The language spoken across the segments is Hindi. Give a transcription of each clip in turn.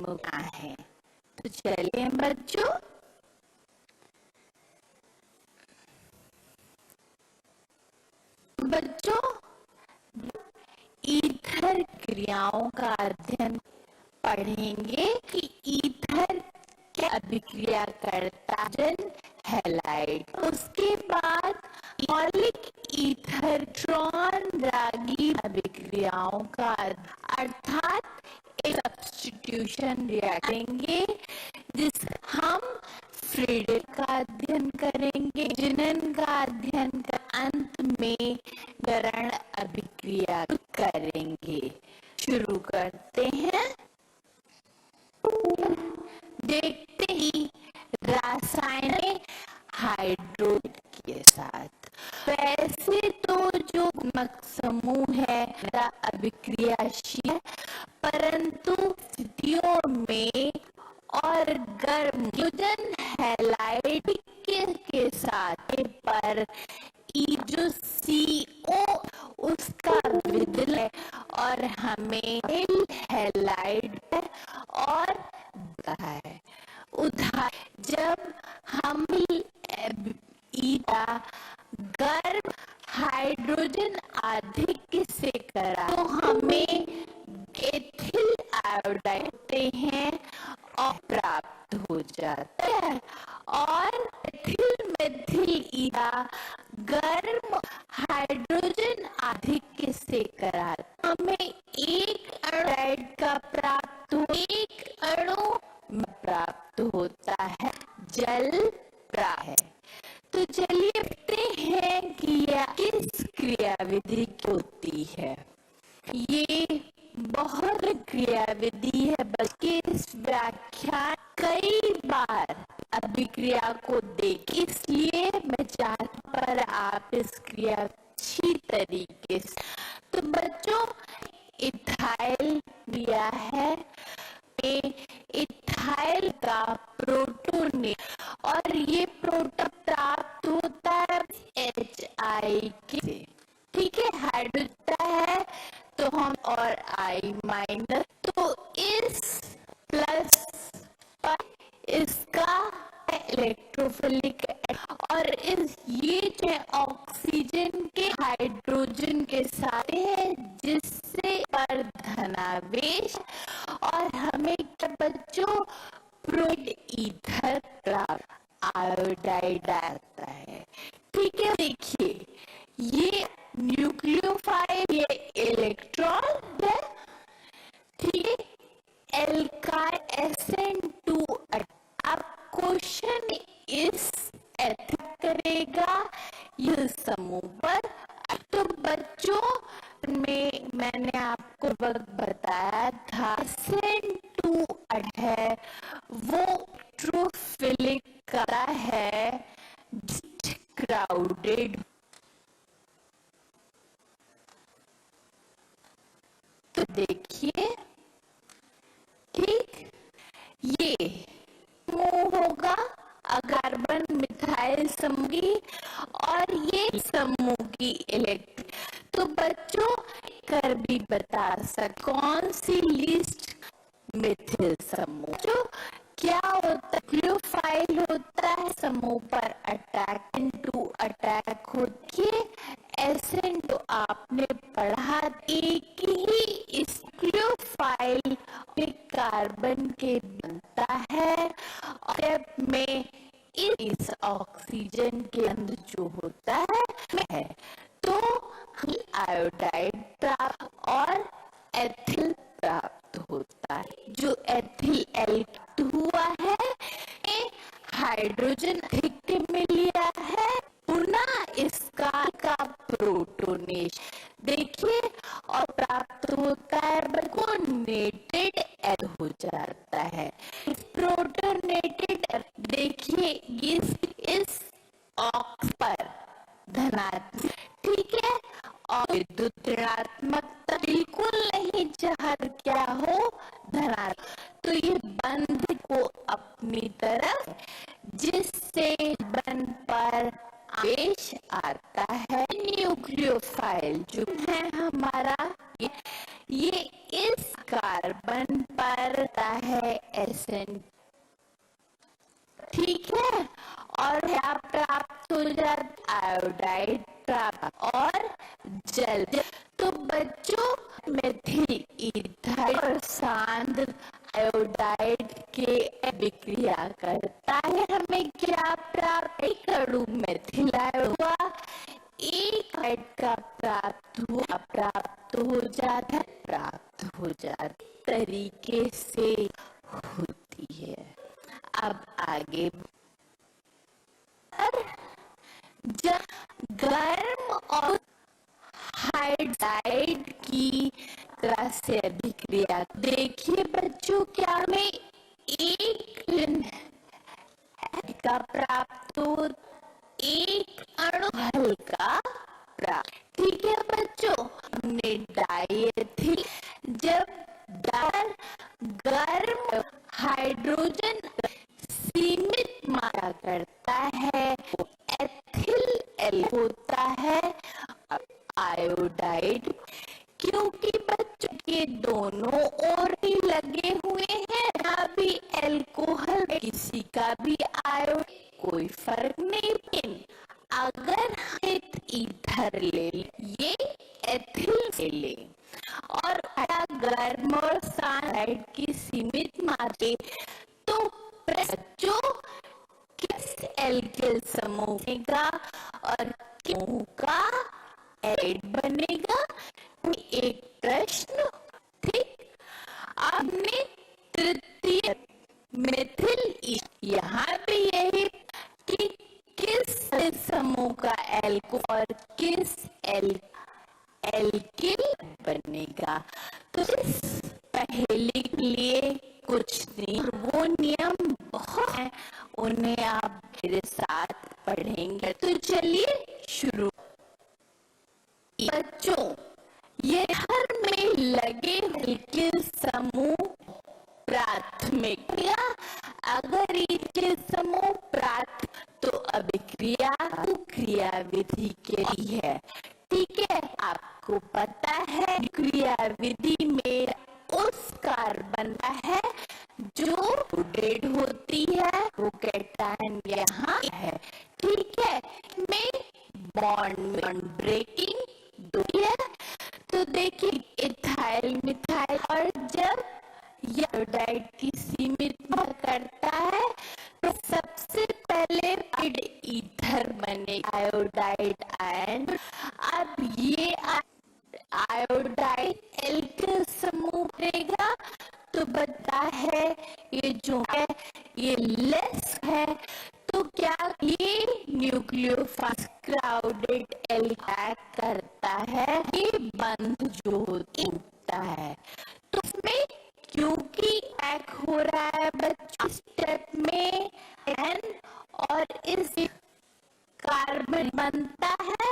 क्या है। तो चलिए बच्चों, ईथर क्रियाओं का अध्ययन पढ़ेंगे कि ईथर क्या अभिक्रिया करता है हैलाइड। उसके बाद मौलिक ईथर ट्रॉन रागी अभिक्रियाओं का अर्थात सब्स्टिट्यूशन करेंगे, जिस हम फ्रीडल का अध्ययन करेंगे, जिनन का अध्ययन कर अंत में गरण अभिक्रिया करेंगे। शुरू करते हैं। देखते ही रासायनिक हाइड्रोजन के साथ। वैसे तो जो समूह है अभिक्रियाशील, परंतु स्थितियों में और गर्म हाइड्रोजन हैलाइड के साथ पर जो CO उसका विदल है और हमें हैलाइड और है। उदाहरण, जब हम गर्म हाइड्रोजन अधिक से करा तो हमें एथिल आयोडाइड हैं और प्राप्त हो जाता है। और एथिल मेथिल ईथा गर्म हाइड्रोजन अधिक से करा हमें एक आयोडाइड का प्राप्त हो, एक अणु प्राप्त होता है, जल प्राप्त है। तो चलिए देखते हैं कि यह किस क्रियाविधि की होती है। ये बहुत क्रियाविधि है, बल्कि इस व्याख्यान कई बार अभिक्रिया को देख, इसलिए मैं चाहती पर आप इस क्रिया अच्छी तरीके से। तो बच्चों, इथाइल क्रिया है, इथाइल का प्रोटोन और ये प्रोटोन प्राप्त होता है HI से। ठीक है, हाइड्रोजन है तो हम और I माइनस, तो इस प्लस पर इसका इलेक्ट्रोफिलिक और इस ये जो ऑक्सीजन के हाइड्रोजन के साथ है, जिससे पर धनावेश और हमें क्या बच्चों प्रोड ईथर प्राप्त आयोडाइड आता है। ठीक है, देखिए ये न्यूक्लियोफाइल, ये इलेक्ट्रॉन है। ठीक है, एल्काइल SN2। अब क्वेश्चन इस एथिक करेगा यह समूह पर। तो बच्चों में मैंने आपको वक्त बताया था SN2 है वो ट्रोफिलिक का है क्राउडेड। तो देखिए, ठीक, ये समूह होगा कार्बन मिथाइल समूह और ये समूह की इलेक्ट्रॉन। तो बच्चों कर भी बता सक कौन सी लिस्ट मिथिल समूह। जो क्या होता है, न्यूक्लियोफाइल होता है, समूह पर अटैक इनटू अटैक होती है। SN2 आपने पढ़ा, एक ही इस न्यूक्लियोफाइल में कार्बन के बनता है और में इस ऑक्सीजन के अंदर जो होता है तो आयोडाइड प्राप्त और एथिल प्राप्त होता है। जो एथिल एल्काइड हुआ है, हाइड्रोजन अधिक में लिया है, पुनः इसका प्रोटोनेशन देखिए और प्राप्त होता है प्रोटोनेटेड एथ हो जाता है। प्रोटोनेटेड देखिए इस ऑक्स पर धनात्मक, ठीक है, और विद्युत ऋणात्मकता बिल्कुल नहीं, जहर क्या हो धनात्मक। तो ये बंध को अपनी तरफ, जिससे बंध पर आवेश आता है। न्यूक्लियोफाइल जो है हमारा, ये इस कार्बन पर आता है एसेंट, ठीक है। और क्या प्राप्त हो जाता, आयोडाइड प्राप्त और जल। तो बच्चों मेथिल ईथर और सांद्र आयोडाइड के अभिक्रिया करता है, हमें क्या प्राप्त, एक अणु मेथिल आयोड हुआ, एक आयोडाइड का प्राप्त हो जाता, तरीके से होती है। अब आगे जब गर्म और हाइड्राइड की तरह से अभिक्रिया, देखिए बच्चों क्या हमें एक का प्राप्त हो, एक अणु हल्का प्राप्त, ठीक है बच्चों। हमने डायथिल, जब गर्म हाइड्रोजन सीमित मात्रा करता है तो एथिल एल होता है आयोडाइड, क्योंकि बच्चों के दोनों ओर ही लगे हुए हैं, यहाँ भी एल्कोहल किसी का भी आयोड, कोई फर्क नहीं। लेकिन अगर हम ईथर ले ये एथिल से ले और गर्म और साइड की सीमित मात्रा, तो बच्चों किस एल्किल समूह बनेगा और समूह का एड बनेगा, एक प्रश्न, ठीक। आपने तृतीय मेथिल, यहाँ पे यही कि किस समूह का एल्को और किस एल्किल बनेगा, तो इस पहेली के लिए कुछ नहीं, वो नियम बहुत है, उन्हें आप मेरे साथ पढ़ेंगे। तो चलिए शुरू। बच्चों ये हर में लगे एल्किल समूह प्राथमिक, अगर ये समूह तो अभिक्रिया क्रिया विधि के लिए है, ठीक है। आपको पता है क्रिया विधि में उस कार्बन है जो डेड होती है, वो कैटायन यहाँ है, ठीक है। में बॉन्ड ब्रेकिंग दो है, तो देखिए इथाइल मिथाइल, और जब आयोडाइड की सीमित करता है तो सबसे पहले ईथर बने आयोडाइड आयन। अब ये आयोडाइड एल्किल समूह बनेगा, तो बता है ये जो है ये लेस है, तो क्या ये न्यूक्लियोफाइल क्राउडेड एल्काइल करता है, ये बंध जो टूटता है, तो इसमें क्योंकि पैक हो रहा है बच्चों स्टेप में एन और इस कार्बन बनता है,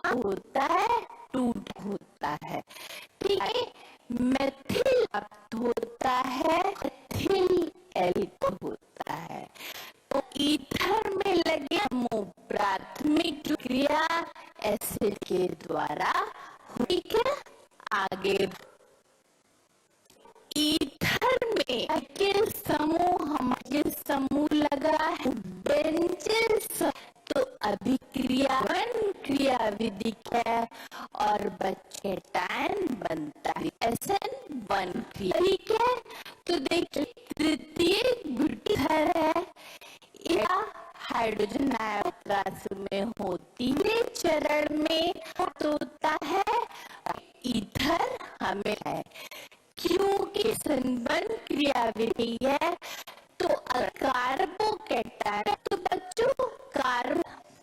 होता है टूट होता है, ठीक है। मेथिल होता है, एथिल एल्कोहल होता है, तो ईथर में लगे समूह प्राथमिक क्रिया एसिड के द्वारा, ठीक है। आगे ईथर में एल्किल समूह, हमारे समूह लगा है बेंजीन, तो अभिक्रिया क्रिया विधि है और बच्चे कैटायन बनता है SN1 क्रिया, ठीक है। तो देखिए तृतीय ईथर है, या हाइड्रोजन आयन में होती है, चरण में होता है ईथर हमें है, क्योंकि संबंध क्रिया विधि है, तो कार्बोकैटायन, तो बच्चों कार्बन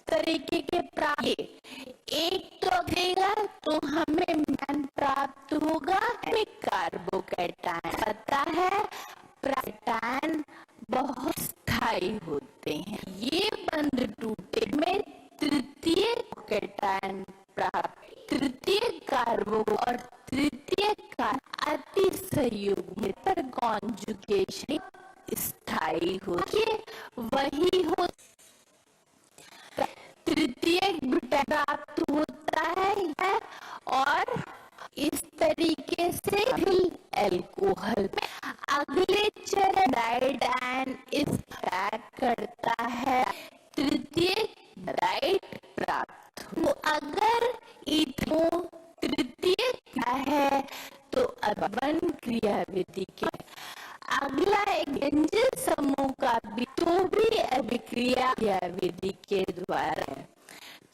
तरीके के प्राप्त एक तो देगा तो हमें मैन प्राप्त होगा, हमें कार्बोकैटायन पता है, कैटायन बहुत स्थायी होते हैं, ये बंध टूटे में तृतीय कैटायन प्राप्त, तृतीय कार्बो और तृतीय का अति संयुग्म पर कॉन्जुगेशन स्थायी होती है, वही हो तृतीय प्राप्त होता है, और इस तरीके से एल्कोहल में अगले चरण साइड एंड इस अटैक करता है तृतीय राइट प्राप्त हो। अगर इथो तृतीय क्या है तो अर्बन क्रियाविधि के अगला एक व्यंजन समूह का भी तो भी अभिक्रिया क्रियाविधि के द्वारा है।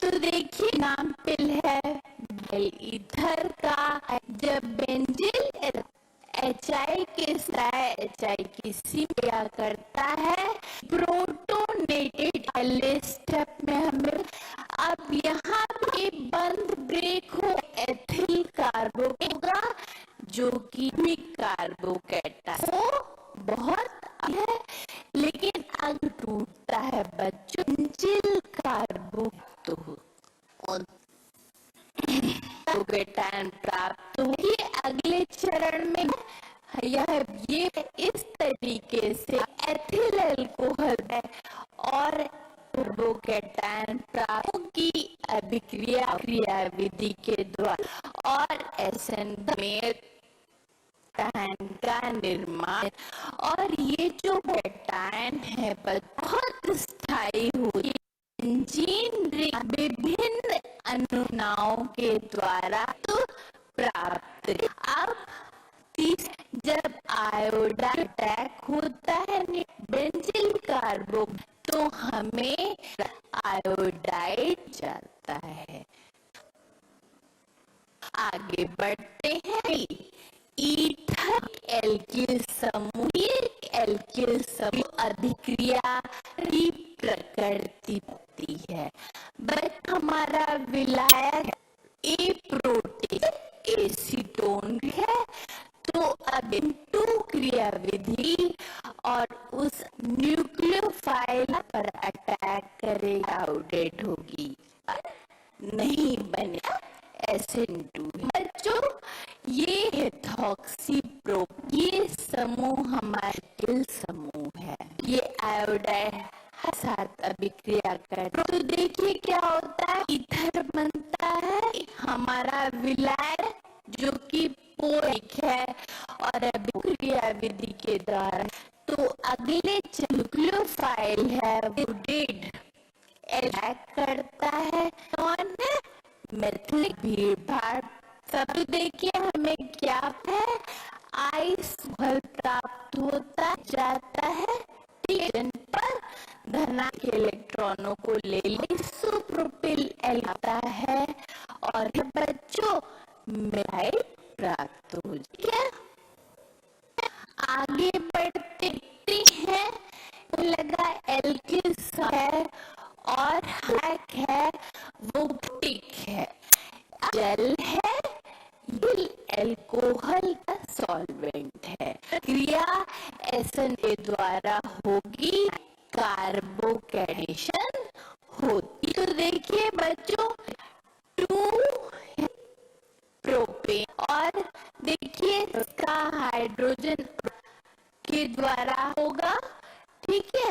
तो देखिए एग्जाम्पल है ईथर का जब बेंजिल HI के साथ HI की सी क्या करता है प्रोटोनेटेड पहले स्टेप में हमें अब यहाँ पे बंद ब्रेक हो एथिल कार्बो होगा जो कि कार्बोकैटायन वो बहुत है लेकिन अगर टूटता है बच्चों बेंजिल कार्बो तो कार्बोकैटायन प्राप्त होगी। अगले चरण में यह ये इस तरीके से एथिल अल्कोहल है और कार्बोकैटायन प्राप्त की अभिक्रिया क्रियाविधि के द्वारा और एसएन में का निर्माण और ये जो कैटायन है बहुत स्थायी होती विभिन्न अनुनाओं के द्वारा तो प्राप्त। अब जब आयोडाइड अटैक होता है बेंजिल कार्बो तो हमें आयोडाइड जाता है। आगे बढ़ते हैं ईथर एल्किल समूह अभिक्रिया की प्रकृति होती है बट हमारा विलायक ए प्रोटीन एसीटोन है तो अब टू क्रियाविधि और उस न्यूक्लियोफाइल पर अटैक करेगा आउटडेट होगी नहीं बने SN2। बच्चों ये एथॉक्सीप्रो ये समूह हमारे किल समूह है ये आयोडाइड साथ अभिक्रिया कर तो देखिए क्या होता है ईथर बनता है हमारा विलायक जो कि पोरिक है और अभिक्रिया विधि के द्वारा तो अगले न्यूक्लियोफाइल है वो डेड अटैक करता है कौन है मेथिलिक भीड़ भाड़ सब देखिए हमें क्या है आइस प्राप्त होता जाता है जिन पर धनात्मक इलेक्ट्रॉनों को ले इसोप्रोपिल आता है और बच्चों मिथाइल प्राप्त हो जाए। आगे बढ़ते हैं लगा एल्किल है और हैक है वो टिक है जल है ये अल्कोहल का सॉल्वेंट है क्रिया एसन के द्वारा होगी कार्बोकैटायनेशन होती तो देखिए बच्चों 2 प्रोपेन और देखिए इसका हाइड्रोजन के द्वारा होगा ठीक है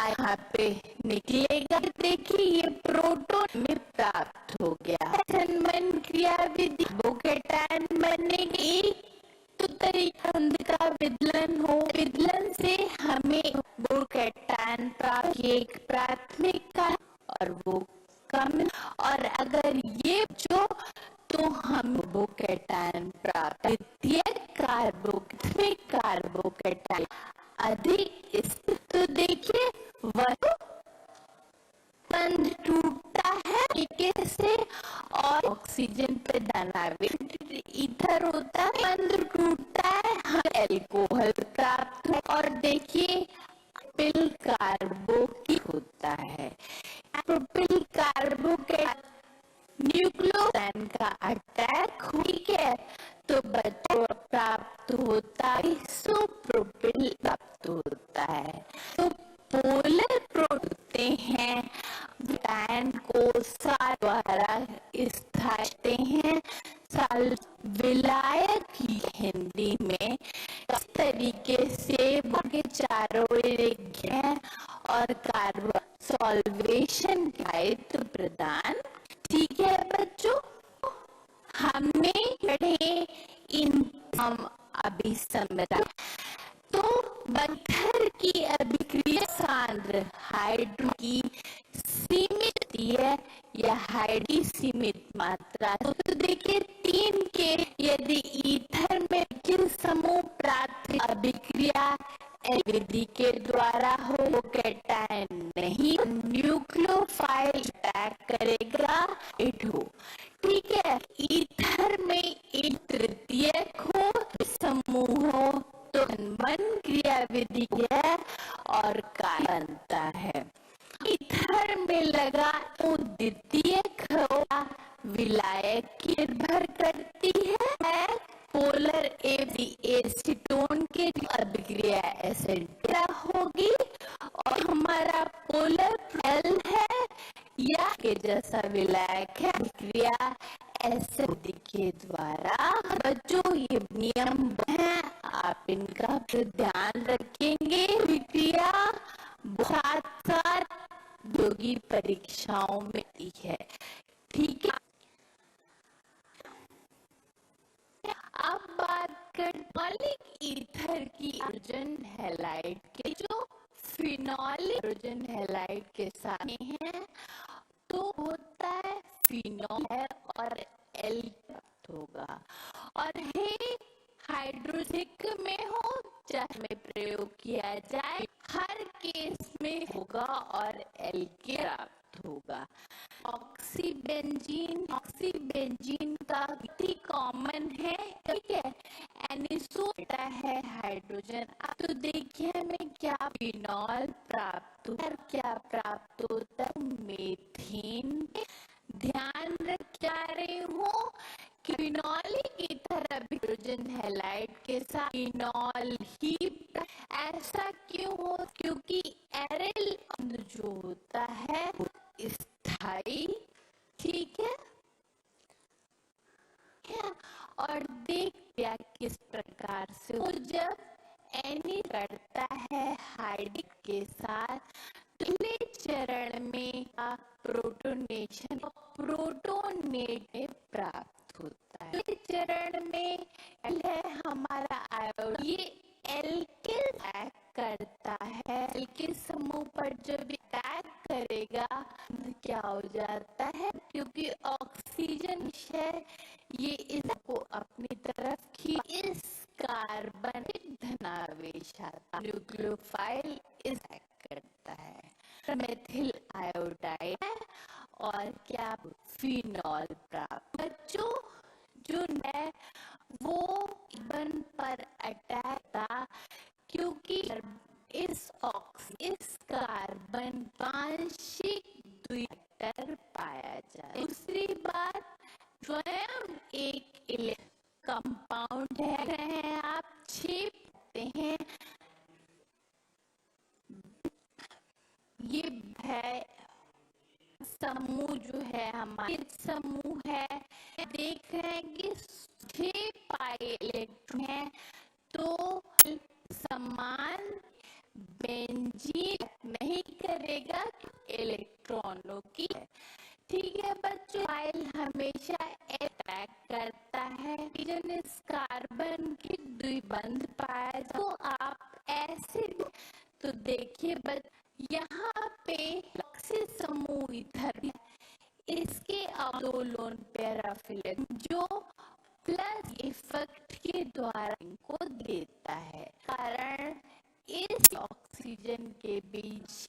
यहाँ पे निकलेगा देखिए ये प्रोटोन में प्राप्त हो गया क्रियाविधि कार्बोकैटायन बनेगी तो तरीका का विदलन हो विदलन से हमें कार्बोकैटायन प्राप्त एक प्राथमिक का और वो कम और अगर ये जो तो हम कार्बोकैटायन प्राप्त द्वितीय कार्बोकैटायन अधिक इस तो देखिए वह बंध टूटता है तरीके से और ऑक्सीजन पे धनावेश इधर होता है बंध टूटता है अल्कोहल प्राप्त है और देखिए प्रोपिल कार्बो की होता है प्रोपिल कार्बो के न्यूक्लियोटाइड का अटैक ठीक है तो बच्चों प्राप्त होता है इसोप्रोपिल प्राप्त होता है तो पोलर होते हैं विटामिन को सार द्वारा स्थाते हैं साल विलायक की हिंदी में इस तरीके से के चारों हैं और कार्बन सॉल्वेशन का प्रदान ठीक है बच्चों हमने पढ़े इन हम अभी समझा तो की अभिक्रिया सांद्र हाइड्रोजन की सीमित है या हाइड्रोजन की सीमित मात्रा। तो देखिए 3 के यदि ईथर में किल समूह प्राप्त अभिक्रिया विधि के द्वारा हो कैटायन नहीं न्यूक्लियोफाइल अटैक करेगा इठो। ठीक है, ईथर में एक तृतीयक हो समूह हो तो बन क्रिया विधि है और काय बनता है। ईथर में लगा तो द्वितीयक हो विलायक की निर्भर करती है पोलर एसीटोन के अभिक्रिया एसिड होगी और हमारा पोलर एल है या के जैसा विलायक है अभिक्रिया एसिड के द्वारा। बच्चों ये नियम है, आप इनका ध्यान रखेंगे। विक्रिया साथ साथ योगी परीक्षाओं में है। ठीक है, अब बात फिनोलिक ईथर की हाइड्रोजन हैलाइड के जो फिनोलिक हाइड्रोजन हैलाइड के साथ हैं तो होता है फिनोल है और एल्केन होगा और हे हाइड्रोजिक में हो चाहे में प्रयोग किया जाए हर केस में होगा और एल्केन प्राप्त होगा। ऑक्सीबेंजीन का भी कॉमन है। ठीक है, एनिसो है हाइड्रोजन। अब तो देखिए हमें क्या फिनॉल प्राप्त होता है, क्या प्राप्त होता है मीथेन। ध्यान रख रहे हो कि फिनोलिक ईथर हाइड्रोजन हैलाइड के साथ फिनॉल ही ऐसा क्यों हो, क्योंकि एरिल जो होता है स्थायी। ठीक है, और देख दिया किस प्रकार से तो जब एनी करता है हाइड्रोजन के साथ पहले चरण में प्रोटोनेशन प्रोटोनेट में प्राप्त होता है। पहले चरण में है हमारा आयोडीन, ये एल्किल अटैक करता है। एल्किल समूह पर जब अटैक करेगा क्या हो जाता है, क्योंकि ऑक्सीजन है ये इसको अपनी तरफ खींच इस कार्बन धनावेश आता न्यूक्लियोफाइल इस करता है मेथिल आयोडाइड और क्या फिनॉल प्राप्त। बच्चों जो है वो बन पर अटैक था क्योंकि इस कार्बन आंशिक द्वितर पाया जाए। दूसरी बात स्वयं एक कंपाउंड है, आप छेपते हैं ये है समूह जो है हमारे समूह है। देख रहे हैं कि 6 पाई इलेक्ट्रॉन है तो समान बेंजीन नहीं करेगा इलेक्ट्रॉनों की। ठीक है बच्चों, फाइल हमेशा अटैक करता है इस कार्बन की द्विबंध पाया तो आप एसिड। तो देखिए यहाँ पे समूह इधर इसके दो लोन पैराफिलिक जो प्लस इफेक्ट के द्वारा इनको देता है, कारण इस ऑक्सीजन के बीच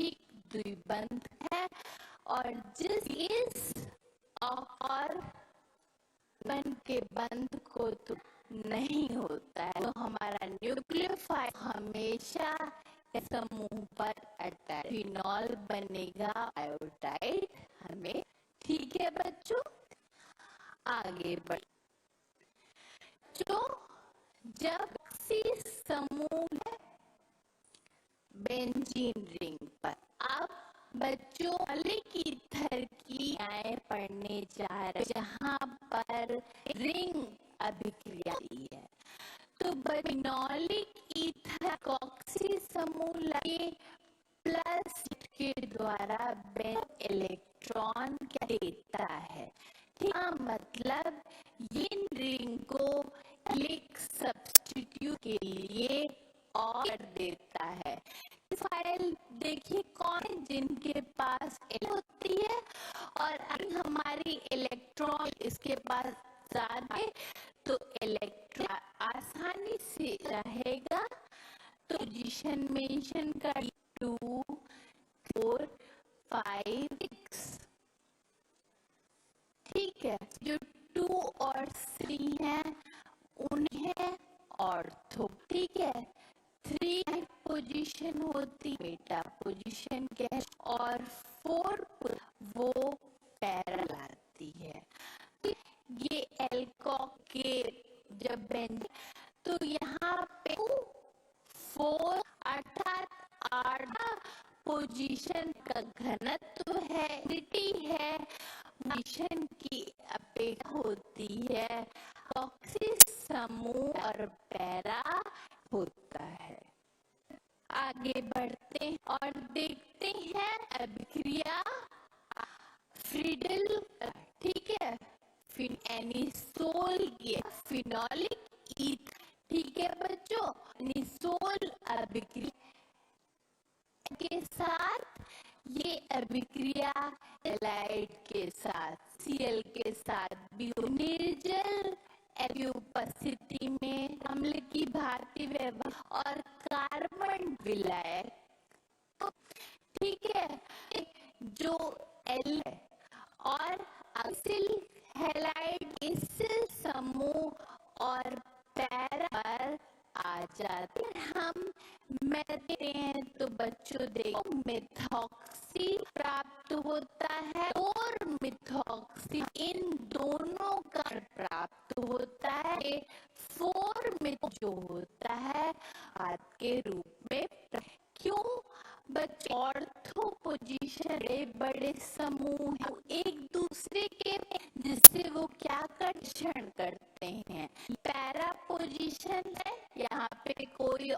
द्विबंध है और जिस इस और बन के बंध को तो नहीं होता है तो हमारा न्यूक्लियोफाइल हमेशा समूह पर अटैक फिनॉल बनेगा आयोडाइड हमें। ठीक है बच्चों, आगे बढ़ जो जब समूह है बेंजीन रिंग पर। अब बच्चों मौलिक ईथर की आय पढ़ने जा रहे जहाँ पर रिंग अभिक्रिया है तो फिनोलिक ईथर कॉक्सी समूह लगे प्लस के द्वारा बेन इलेक्ट्रॉन क्या देता है। ठीक है, मतलब इन रिंग को क्लिक सब्स्टिट्यूट के लिए और देता है फाइल देखिए कौन है जिनके पास होती है, और अगर हमारी इलेक्ट्रॉन इसके पास ज्यादा है तो इलेक्ट्रॉन आसानी से रहेगा। तो पोजीशन मेंशन कर 2 4 5 6, ठीक है। जो 2 और 3 है उन्हें ऑर्थो, ठीक है। 3 पोजीशन होती मेटा पोजीशन के, और 4 वो पैरा लाती है। ये एल्कोहल के जब बेंज, तो यहाँ पे 4 अर्थात 8 पोजीशन का घनत्व है, है पोजीशन की अपेक्षा होती है, ऑक्सीजन समूह और पैरा होता है। आगे बढ़ते हैं और देखते हैं अभिक्रिया फ्रीडल, ठीक है। एनिसोल फिनोलिक ईथर, ठीक है बच्चों। एनिसोल अभिक्रिया के साथ, ये अभिक्रिया एलाइड के साथ Cl के साथ भी निर्जल की उपस्थिति में अम्ल की भांति व्यवहार और कार्बन विलायक, ठीक है। जो एल और अक्सिल हैलाइड इस समूह और पैरा पर आ जाते हम मिलते हैं। तो बच्चों देखो मिथॉक्सी प्राप्त होता है और मिथॉक्सी, इन दोनों का प्राप्त होता है। 4 में जो होता है हाथ के रूप में, क्यों बच्चों ऑर्थो पोजीशन बड़े समूह एक दूसरे के, जिससे वो क्या कर्षण करते हैं। पैरा पोजीशन है यहाँ पे कोई,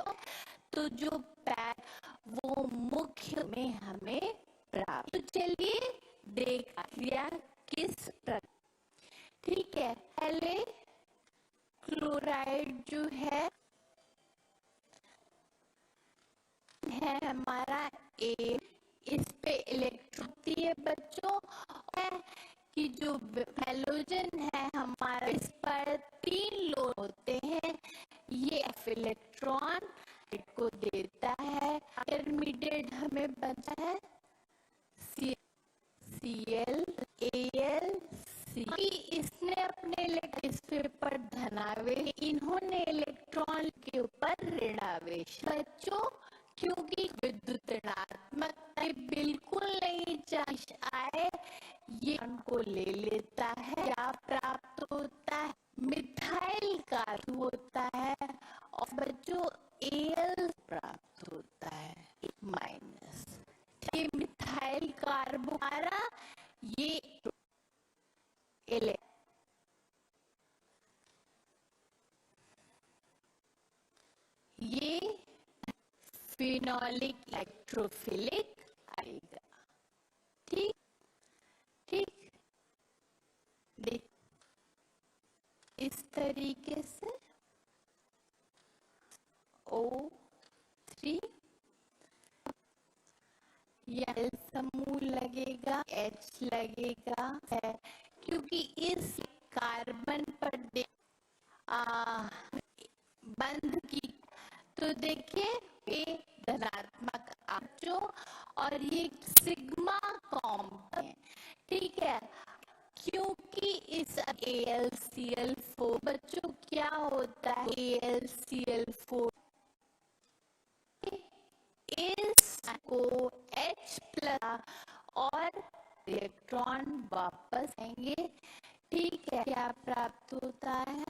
तो जो पैर वो मुख्य में हमें प्राप्त। तो चलिए देखिए किस प्रकार, ठीक है। पहले क्लोराइड जो है हमारा ए, इस पे इलेक्ट्रॉन होती है बच्चों, कि जो हैलोजन है हमारा इस पर 3 लोड होते हैं। ये इलेक्ट्रॉन को देता है। इंटरमीडिएट हमें बनता है Cl Al C, इसने अपने इस पेपर धनावेश, इन्होंने इलेक्ट्रॉन के ऊपर ऋणावेश। बच्चों क्योंकि विद्युत ऋणात्मक बिल्कुल नहीं चार्ज आए, ये उनको ले लेता है। क्या प्राप्त होता है? मिथाइल का होता है, और बच्चों Al प्राप्त होता है माइनस। ये मिथाइल कार्बोहारा, ये ये फिनोलिक इलेक्ट्रोफिलिक आएगा, ठीक ठीक। देख इस तरीके से O3 या समूह लगेगा, H लगेगा है, क्योंकि इस कार्बन पर बंध की, तो देखिए ये धनात्मक आचो और ये सिग्मा कॉम्प है, ठीक है। क्योंकि इस AlCl4 बच्चों क्या होता है, AlCl4 इसको H+ और इलेक्ट्रॉन वापस आएंगे, ठीक है। क्या प्राप्त होता है?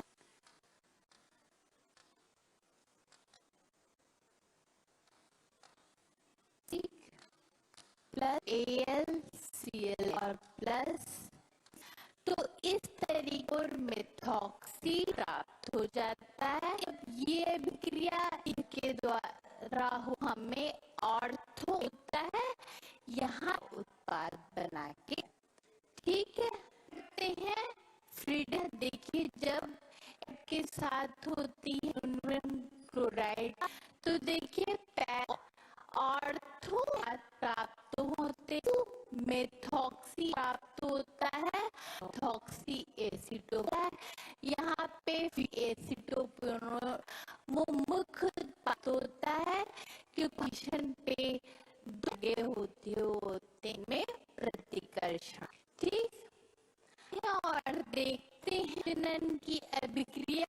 प्लस AlCl और प्लस, तो इस तरीके और मिथॉक्सी प्राप्त हो जाता है। ये अभिक्रिया इनके द्वारा हमें ऑर्थो होता है, यहाँ उत्पाद बना के, ठीक है। देखते हैं फ्रीडम, देखिए जब के साथ होती है क्लोराइड, तो देखिए ऑर्थो प्राप्त होते, मेथॉक्सी प्राप्त होता है, मेथॉक्सी एसीटोन, यहाँ पे एसीटोन वो मुख्य उत्पाद होता है क्योंकि पोजीशन पे लगे होते में प्रतिकर्षण। ठीक, और देखते हैं जनन की अभिक्रिया।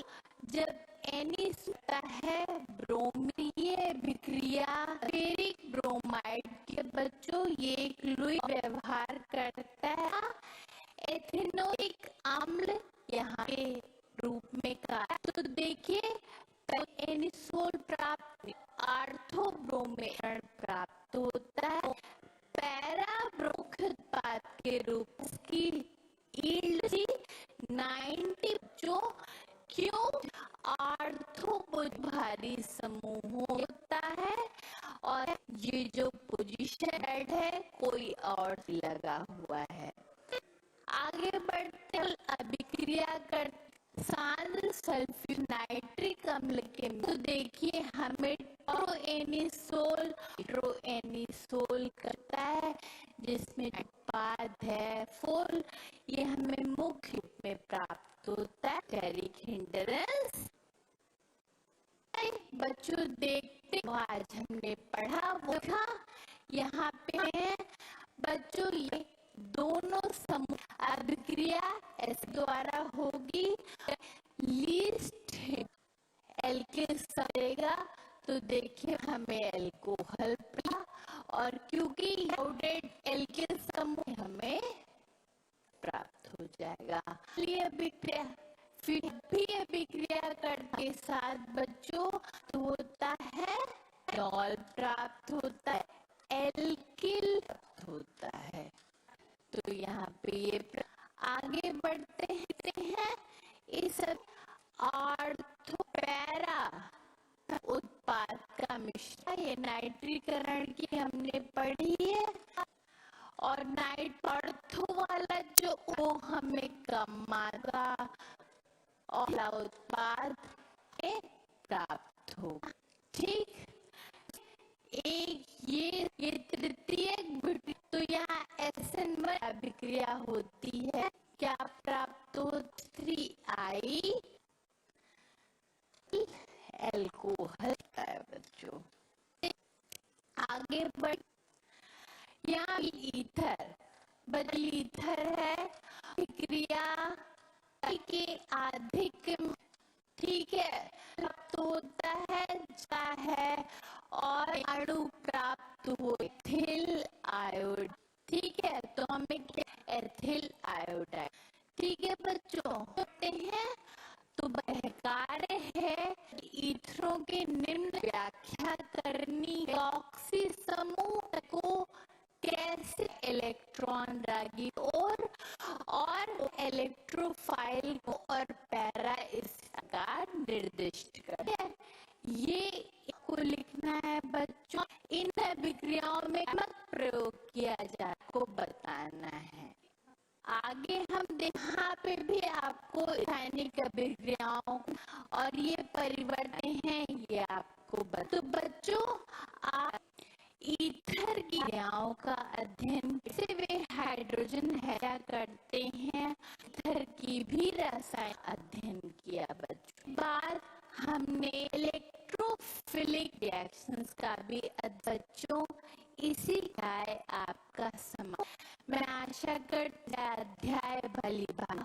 जब एनिस होता है ब्रोमीन, ये अभिक्रिया फेरिक ब्रोमाइड के बच्चों ये क्लोरीन व्यवहार करता है एथेनोइक अम्ल यहाँ के रूप में का। तो देखिए एनिसोल प्राप्त, आर्थोब्रोमेन प्राप्त होता है, पैरा मुख्य उत्पाद के रूप की यील्ड 90 जो क्यों आर्थो भारी समूह होता है और ये जो पोजीशन है कोई और लगा हुआ है। आगे बढ़ते अभिक्रिया कर सांद्र सल्फ्यूरिक नाइट्रिक अम्ल के, तो देखिए हमें ट्रोएनिसोल करता है जिसमें उत्पाद है फोल, ये हमें मुख्य रूप में प्राप्त होता है स्टेरिक हिंड्रेंस। बच्चों देखते आज हमने पढ़ा वो था, यहाँ पे है बच्चों ये दोनों समूह अभिक्रिया इस द्वारा होगी, लीस्ट एल्किल सरेगा, तो देखिए हमें एल्कोहल और क्योंकि क्राउडेड एल्किल समूह हमें प्राप्त हो जाएगा। अभिक्रिया फिर भी अभिक्रिया करने के साथ बच्चों तो होता है डॉल प्राप्त होता है, एल्किल प्राप्त होता है। तो यहाँ पे ये आगे बढ़ते हैं इस आर्थोपैरा उत्पाद का मिश्रण, ये नाइट्रीकरण की हमने पढ़ी है और नाइट ऑर्थो वाला जो वो हमें कम मात्रा और उत्पाद प्राप्त हो। ठीक, एक ये तृतीयक, तो यहाँ SN1 अभिक्रिया होती है, क्या प्राप्त हो 3I एल्कोहल है बच्चों। आगे बढ़, यहाँ ईथर ईथर है अभिक्रिया के अधिक, ठीक है, प्राप्त होता है और अणु प्राप्त हो एथिल आयोड, ठीक है, तो हमें क्या एथिल आयोडाइड। ठीक है बच्चों, होते हैं तो कार्य है ईथरों के निम्न व्याख्या करनी, ऑक्सी समूह को कैसे इलेक्ट्रॉन रागी और इलेक्ट्रोफाइल को और पैरा इसका निर्दिष्ट कर, ये को लिखना है बच्चों। इन अभिक्रियाओं में मत प्रयोग किया जाए को बताना है। आगे हम यहाँ पे भी आपको रासायनिक अभिक्रियाओं और ये परिवर्तन है ये आपको तो बच्चों आप ईथर की क्रियाओं का अध्ययन से वे हाइड्रोजन है करते हैं, ईथर की भी रसायन अध्ययन किया बच्चों। बाद हमने इलेक्ट्रोफिलिक रिएक्शंस का भी बच्चों इसी का आपका समय। मैं आशा करती अध्याय भली भांति